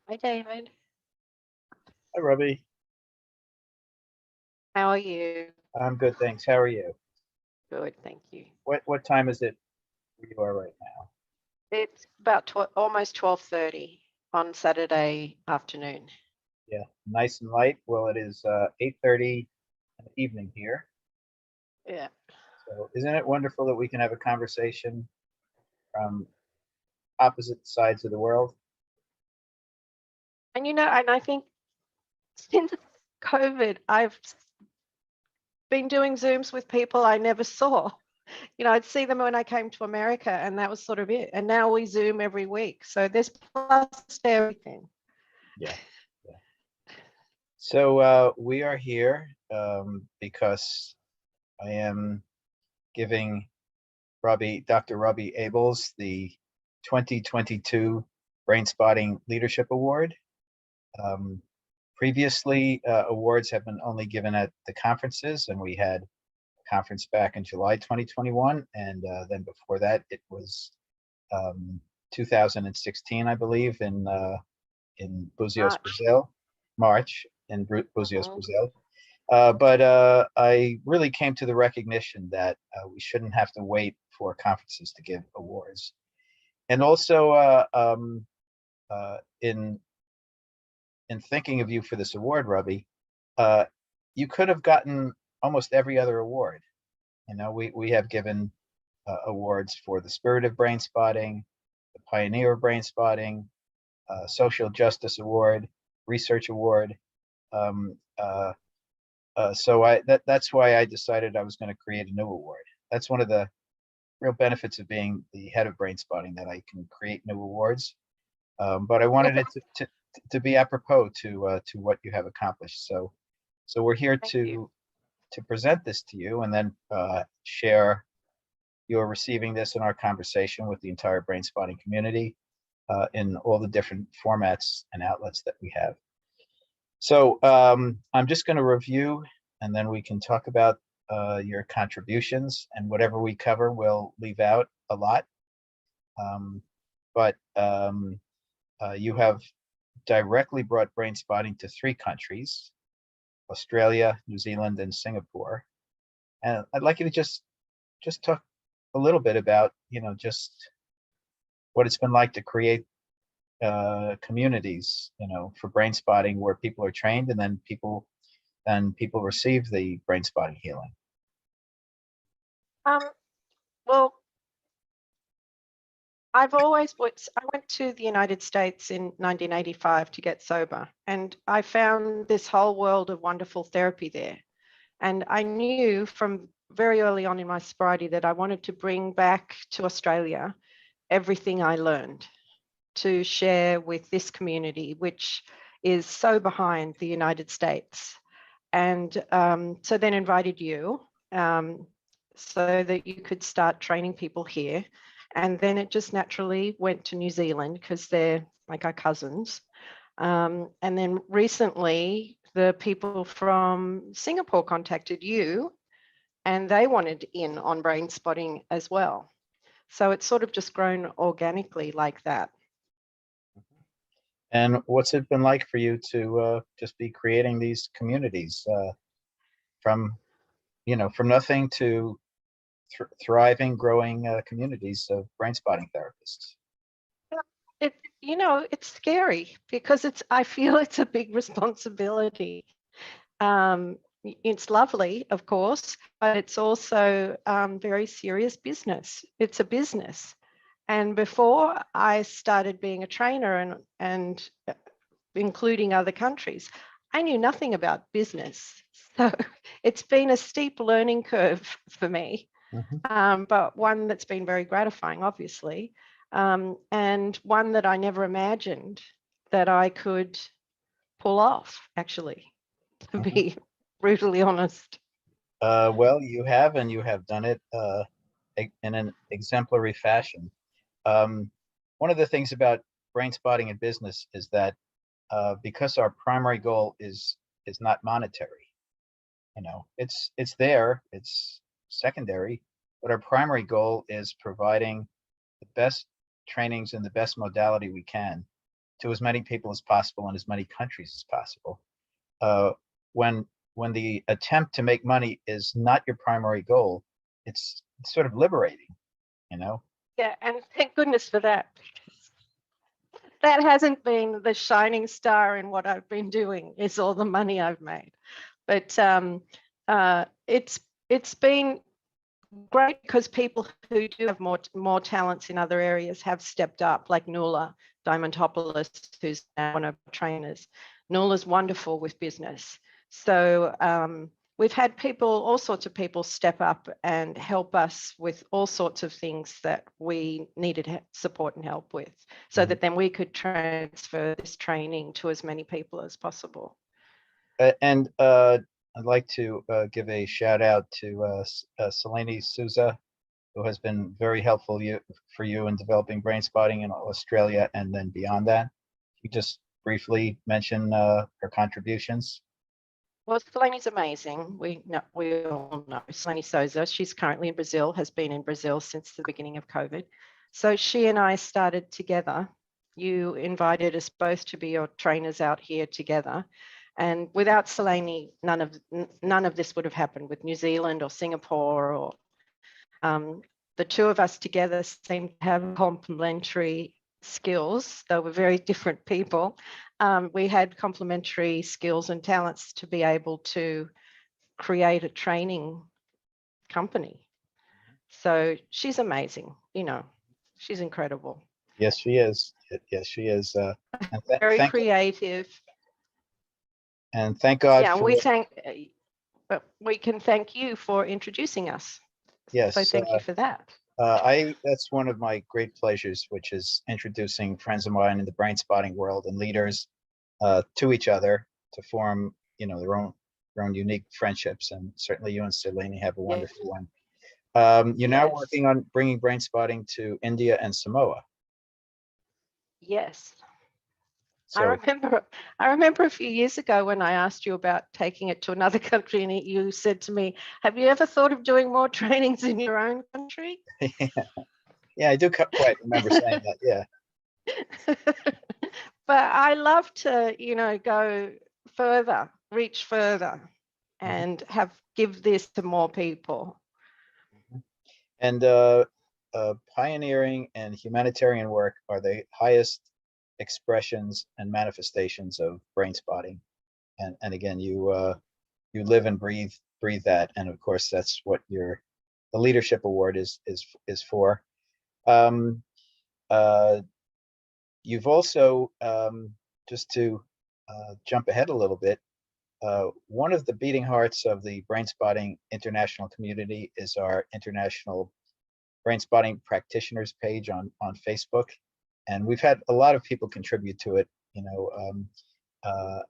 Hi, David. Hi, Roby. How are you? I'm good, thanks. How are you? Good, thank you. What time is it where you are right now? It's about almost 12:30 on Saturday afternoon. Yeah, nice and light. Well, it is 8:30 in the evening here. Yeah. So isn't it wonderful that we can have a conversation from opposite sides of the world? And I think since COVID, I've been doing Zooms with people I never saw. I'd see them when I came to America, and that was sort of it. And now we Zoom every week. So there's plus to everything. Yeah. So we are here because I am giving Dr. Roby Abeles the 2022 Brainspotting Leadership Award. Previously, awards have been only given at the conferences, and we had a conference back in July 2021, and then before that, it was 2016, I believe, in Buzios, March. Brazil, March in Buzios, Mhm. Brazil. But I really came to the recognition that we shouldn't have to wait for conferences to give awards, and also in thinking of you for this award, Roby, uh, you could have gotten almost every other award. We have given awards for the Spirit of Brainspotting, the Pioneer of Brainspotting, Social Justice Award, Research Award. Um, uh, that's why I decided I was going to create a new award. That's one of the real benefits of being the head of Brainspotting, that I can create new awards. But I wanted it to be apropos to what you have accomplished. So we're here Thank you. to present this to you, and then share your receiving this in our conversation with the entire Brainspotting community in all the different formats and outlets that we have. So I'm just going to review, and then we can talk about your contributions, and whatever we cover, we'll leave out a lot. But you have directly brought Brainspotting to 3 countries: Australia, New Zealand, and Singapore. And I'd like you to just talk a little bit about, just what it's been like to create communities, for Brainspotting, where people are trained, and then people receive the Brainspotting healing. Well, I went to the United States in 1985 to get sober, and I found this whole world of wonderful therapy there. And I knew from very early on in my sobriety that I wanted to bring back to Australia everything I learned to share with this community, which is so behind the United States. And so then invited you so that you could start training people here. And then it just naturally went to New Zealand because they're like our cousins. And then recently, the people from Singapore contacted you and they wanted in on Brainspotting as well. So it's sort of just grown organically like that. And what's it been like for you to just be creating these communities from, from nothing to thriving, growing communities of Brainspotting therapists? It's scary because I feel it's a big responsibility. It's lovely, of course, but it's also very serious business. It's a business. And before I started being a trainer and including other countries, I knew nothing about business. So it's been a steep learning curve for me, but one that's been very gratifying, obviously, and one that I never imagined that I could pull off, actually, to be brutally honest. Well, you have, and you have done it in an exemplary fashion. Um, One of the things about Brainspotting in business is that because our primary goal is not monetary, it's there, it's secondary, but our primary goal is providing the best trainings in the best modality we can to as many people as possible in as many countries as possible. Uh, when the attempt to make money is not your primary goal, it's sort of liberating, you know? Yeah, and thank goodness for that, because that hasn't been the shining star in what I've been doing, is all the money I've made. But it's been great because people who do have more talents in other areas have stepped up, like Nuala Diamantopoulos, who's now one of our trainers. Nuala's wonderful with business. So we've had people, all sorts of people step up and help us with all sorts of things that we needed support and help with, so that then we could transfer this training to as many people as possible. And I'd like to give a shout out to Selene Souza, who has been very helpful for you in developing Brainspotting in Australia and then beyond that. You just briefly mention her contributions. Well, Selene's amazing. We all know Selene Souza. She's currently in Brazil, has been in Brazil since the beginning of COVID. So she and I started together. You invited us both to be your trainers out here together. And without Selene, none of this would have happened with New Zealand or Singapore. Or the two of us together seem to have complementary skills, though we're very different people. We had complementary skills and talents to be able to create a training company. So she's amazing, she's incredible. Yes, she is. Yes, she is. And Very creative. And thank God Yeah, for. but we can thank you for introducing us. Yes. So thank you for that. That's one of my great pleasures, which is introducing friends of mine in the Brainspotting world and leaders to each other to form, their own unique friendships. And certainly you and Selene have a wonderful one. You're now working on bringing Brainspotting to India and Samoa. Yes. So, I remember a few years ago when I asked you about taking it to another country, and you said to me, "Have you ever thought of doing more trainings in your own country?" Yeah, I do quite remember saying that. Yeah. But I love to, go further, reach further, and give this to more people. And pioneering and humanitarian work are the highest expressions and manifestations of Brainspotting. And again, you live and breathe that. And of course, that's what the leadership award is for. You've also, just to jump ahead a little bit, one of the beating hearts of the Brainspotting international community is our international Brainspotting practitioners page on Facebook. And we've had a lot of people contribute to it,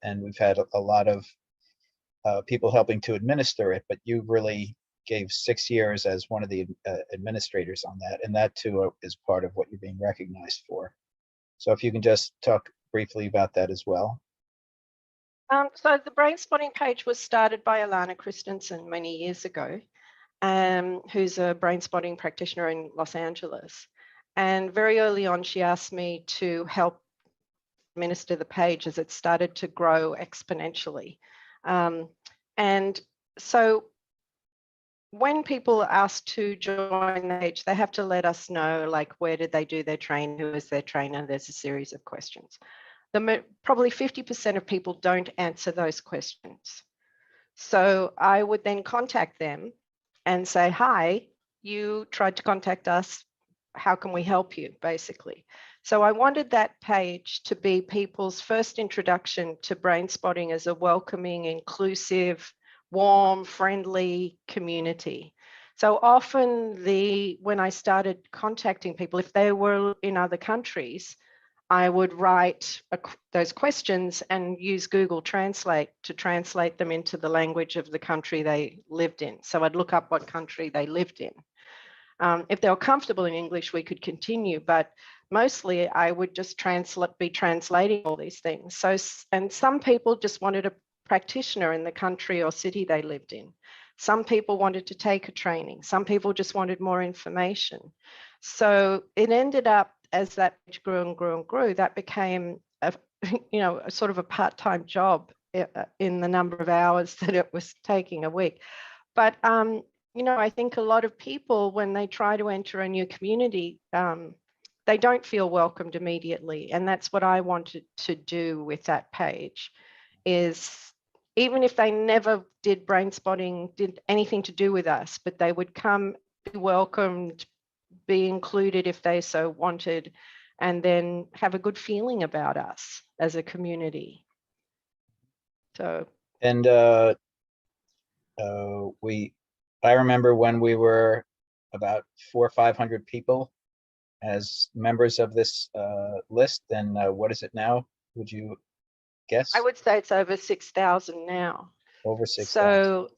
and we've had a lot of people helping to administer it, but you really gave 6 years as one of the administrators on that. And that too is part of what you're being recognized for. So if you can just talk briefly about that as well. So the Brainspotting page was started by Alana Christensen many years ago, who's a Brainspotting practitioner in Los Angeles. And very early on, she asked me to help administer the page as it started to grow exponentially. And so when people are asked to join the page, they have to let us know, like, where did they do their training, who is their trainer? There's a series of questions. Probably 50% of people don't answer those questions. So I would then contact them and say, "Hi, you tried to contact us. How can we help you?" basically. So I wanted that page to be people's first introduction to Brainspotting as a welcoming, inclusive, warm, friendly community. So often when I started contacting people, if they were in other countries, I would write those questions and use Google Translate to translate them into the language of the country they lived in. So I'd look up what country they lived in. If they were comfortable in English, we could continue, but mostly I would just be translating all these things. And some people just wanted a practitioner in the country or city they lived in. Some people wanted to take a training. Some people just wanted more information. So it ended up, as that grew and grew and grew, that became a a sort of a part-time job in the number of hours that it was taking a week. But I think a lot of people, when they try to enter a new community, they don't feel welcomed immediately. And that's what I wanted to do with that page, is even if they never did Brainspotting, did anything to do with us, but they would come, be welcomed, be included if they so wanted, and then have a good feeling about us as a community. So, And I remember when we were about 400 or 500 people as members of this list. And what is it now? Would you guess? I would say it's over 6,000 now. Over 6,000. So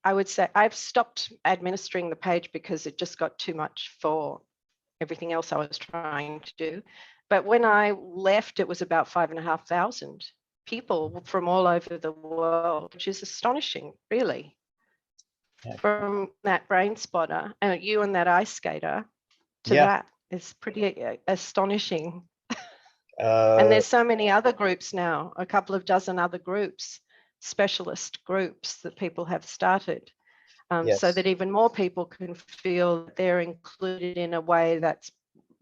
I would say I've stopped administering the page because it just got too much for everything else I was trying to do. But when I left, it was about 5,500 people from all over the world, which is astonishing, really. Yeah. From that brain spotter and you and that ice skater to Yeah. that is pretty astonishing. And there's so many other groups now, a couple of dozen other groups, specialist groups that people have started, yes. so that even more people can feel that they're included in a way that's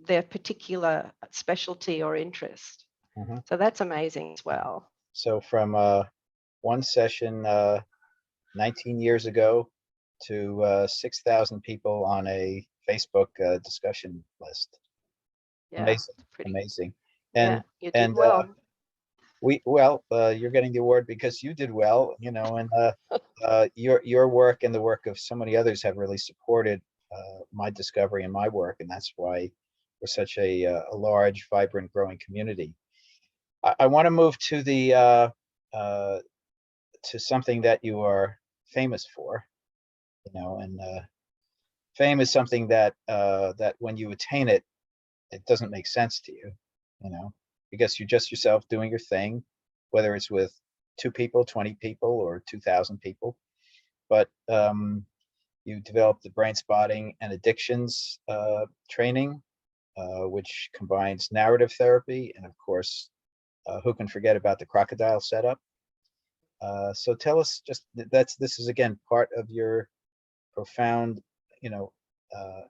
their particular specialty or interest. Mm-hmm. So that's amazing as well. So from one session 19 years ago to 6,000 people on a Facebook discussion list. Yeah, amazing, pretty, amazing. And you did well. You're getting the award because you did well, and your work and the work of so many others have really supported my discovery and my work, and that's why we're such a large, vibrant, growing community. I want to move to the to something that you are famous for, and fame is something that that when you attain it, it doesn't make sense to you, because you're just yourself doing your thing, whether it's with 2 people, 20 people, or 2,000 people. But you developed the Brainspotting and addictions training, which combines narrative therapy, and of course, who can forget about the crocodile setup? So tell us, this is again part of your profound,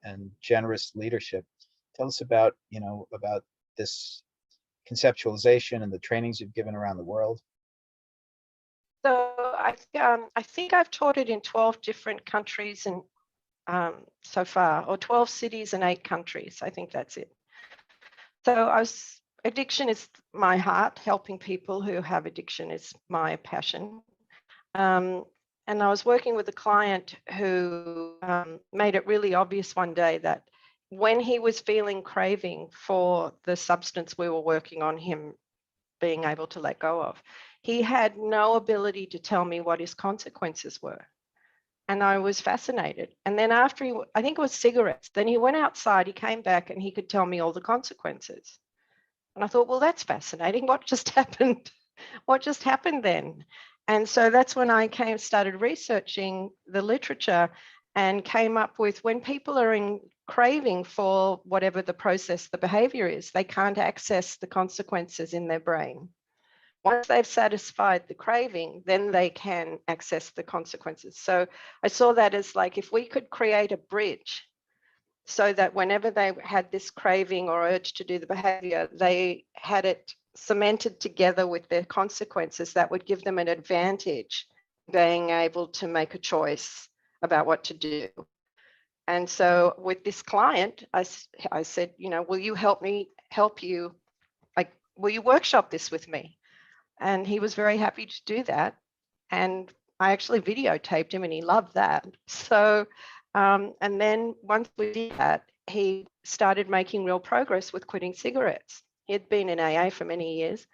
and generous leadership. Tell us about, about this conceptualization and the trainings you've given around the world. So I think I've taught it in 12 different countries and so far, or 12 cities and 8 countries. I think that's it. So addiction is my heart. Helping people who have addiction is my passion. And I was working with a client who made it really obvious one day that when he was feeling craving for the substance we were working on him being able to let go of, he had no ability to tell me what his consequences were. And I was fascinated. And then after I think it was cigarettes, then he went outside, he came back and he could tell me all the consequences. And I thought, well, that's fascinating. What just happened? What just happened then? And so that's when I started researching the literature and came up with, when people are in craving for whatever the process, the behavior is, they can't access the consequences in their brain. Once they've satisfied the craving, then they can access the consequences. So I saw that as like, if we could create a bridge so that whenever they had this craving or urge to do the behavior, they had it cemented together with their consequences, that would give them an advantage being able to make a choice about what to do. And so with this client, I said, will you help you? Like, will you workshop this with me? And he was very happy to do that. And I actually videotaped him and he loved that. So, and then once we did that, he started making real progress with quitting cigarettes. He had been in AA for many years.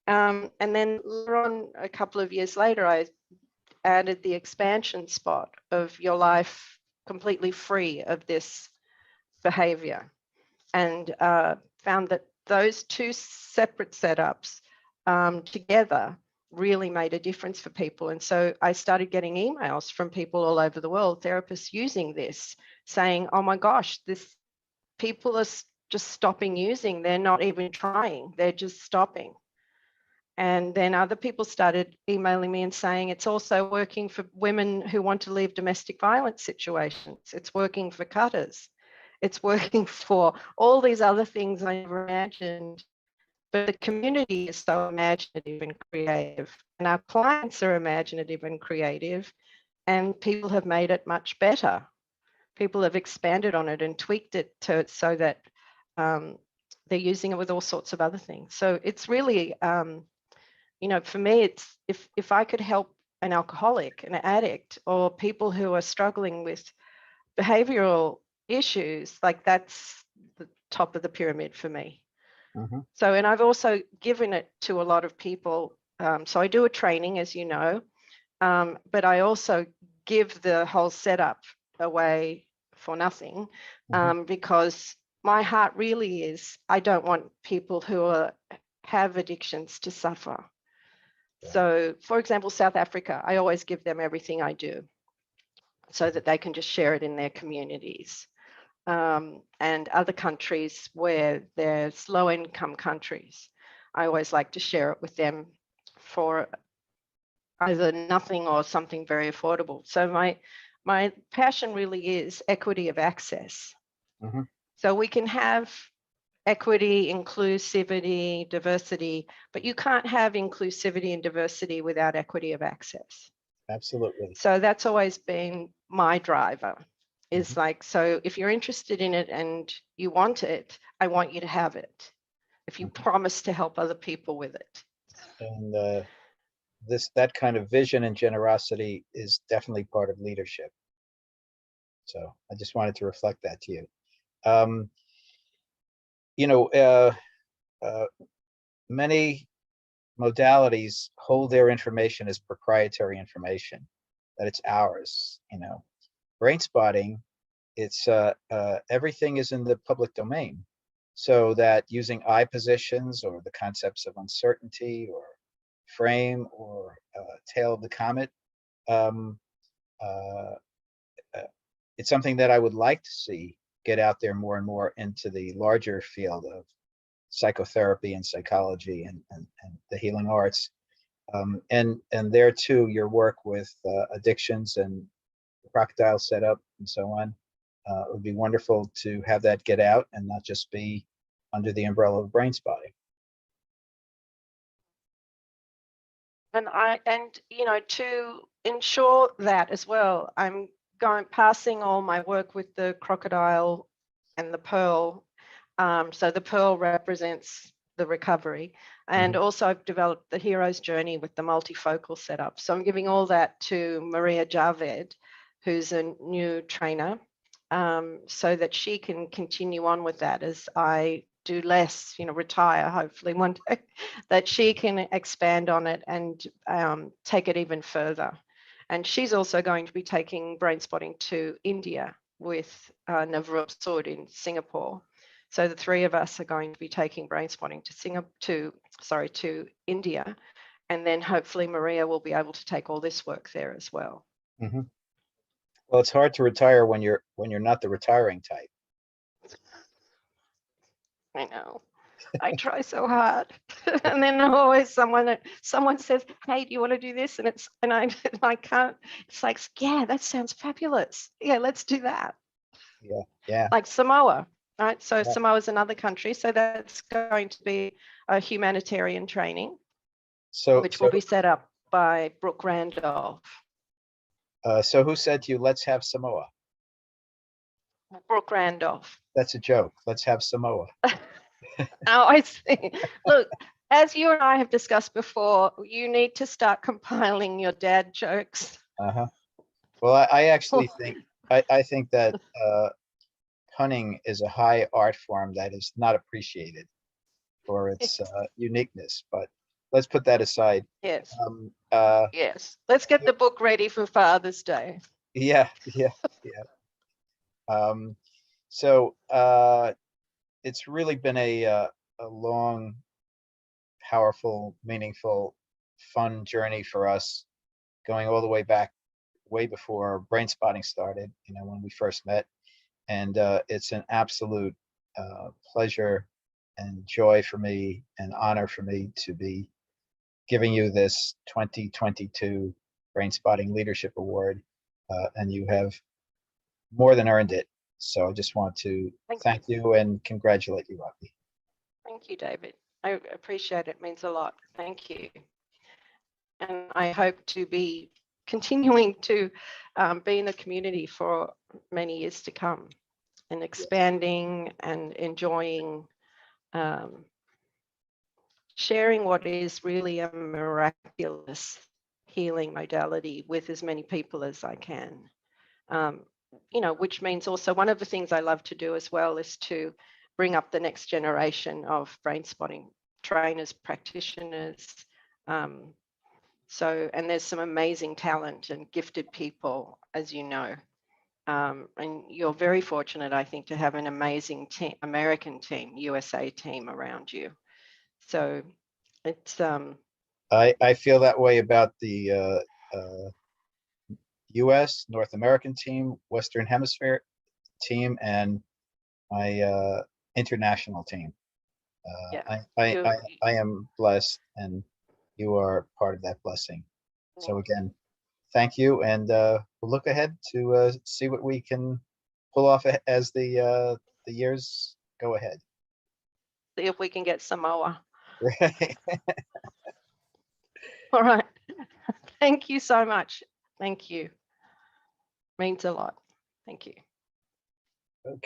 And then later on, a couple of years later, I added the expansion spot of your life completely free of this behavior, and found that those 2 separate setups together really made a difference for people. And so I started getting emails from people all over the world, therapists using this, saying, oh my gosh, people are just stopping using. They're not even trying, they're just stopping. And then other people started emailing me and saying it's also working for women who want to leave domestic violence situations. It's working for cutters. It's working for all these other things I never imagined. But the community is so imaginative and creative, and our clients are imaginative and creative, and people have made it much better. People have expanded on it and tweaked it to so that they're using it with all sorts of other things. So it's really, for me, it's if I could help an alcoholic, an addict, or people who are struggling with behavioral issues, like that's the top of the pyramid for me. Mm-hmm. So, and I've also given it to a lot of people. So I do a training, as you know, but I also give the whole setup away for nothing, because my heart really is, I don't want people who have addictions to suffer. So, for example, South Africa, I always give them everything I do so that they can just share it in their communities. And other countries where there's low income countries, I always like to share it with them for either nothing or something very affordable. So my passion really is equity of access. Mm-hmm. So we can have equity, inclusivity, diversity, but you can't have inclusivity and diversity without equity of access. Absolutely. So that's always been my driver, is like, so if you're interested in it and you want it, I want you to have it, if you promise to help other people with it. And that kind of vision and generosity is definitely part of leadership. So I just wanted to reflect that to you. Um, you know, many modalities hold their information as proprietary information, that it's ours. Brainspotting, it's everything is in the public domain, so that using eye positions or the concepts of uncertainty or frame or tail of the comet, um, uh, uh, it's something that I would like to see get out there more and more into the larger field of psychotherapy and psychology and the healing arts. And there too, your work with addictions and the crocodile setup and so on, it would be wonderful to have that get out and not just be under the umbrella of Brainspotting. And to ensure that as well, I'm passing all my work with the crocodile and the pearl. So the pearl represents the recovery. And also I've developed the hero's journey with the multifocal setup. So I'm giving all that to Maria Javed, who's a new trainer, so that she can continue on with that as I do less, retire hopefully one day, that she can expand on it and take it even further. And she's also going to be taking Brainspotting to India with Navroop Sood in Singapore. So the three of us are going to be taking Brainspotting to India, and then hopefully Maria will be able to take all this work there as well. Mm-hmm. Well, it's hard to retire when you're not the retiring type. I know. I try so hard, and then always someone says, "Hey, do you want to do this?" And I can't. It's like, yeah, that sounds fabulous. Yeah, let's do that. Yeah. Like Samoa, right? So Yeah. Samoa is another country, so that's going to be a humanitarian training, which will be set up by Brooke Randolph. So who said to you, "Let's have Samoa"? Brooke Randolph. That's a joke. Let's have Samoa. Now I see. Look, as you and I have discussed before, you need to start compiling your dad jokes. Well, I actually think I think that punning is a high art form that is not appreciated for its uniqueness. But let's put that aside. Yes. Yes. Let's get the book ready for Father's Day. Yeah. So it's really been a long, powerful, meaningful, fun journey for us, going all the way back, way before Brainspotting started. When we first met, and it's an absolute pleasure and joy for me and honor for me to be giving you this 2022 Brainspotting Leadership Award, and you have more than earned it. So I just want to thank you and congratulate you, Robbie. Thank you, David. I appreciate it. It means a lot. Thank you. And I hope to be continuing to be in the community for many years to come and expanding and enjoying sharing what is really a miraculous healing modality with as many people as I can. You know, which means also one of the things I love to do as well is to bring up the next generation of brain spotting trainers, practitioners. So, and there's some amazing talent and gifted people, as you know. And you're very fortunate, I think, to have an amazing team, American team, USA team around you. So it's I feel that way about the US, North American team, Western Hemisphere team, and my international team. yeah, I am blessed, and you are part of that blessing. So again, thank you, and we'll look ahead to see what we can pull off as the years go ahead. see if we can get Samoa. Right. All right. Thank you so much. Thank you. Means a lot. Thank you. Okay.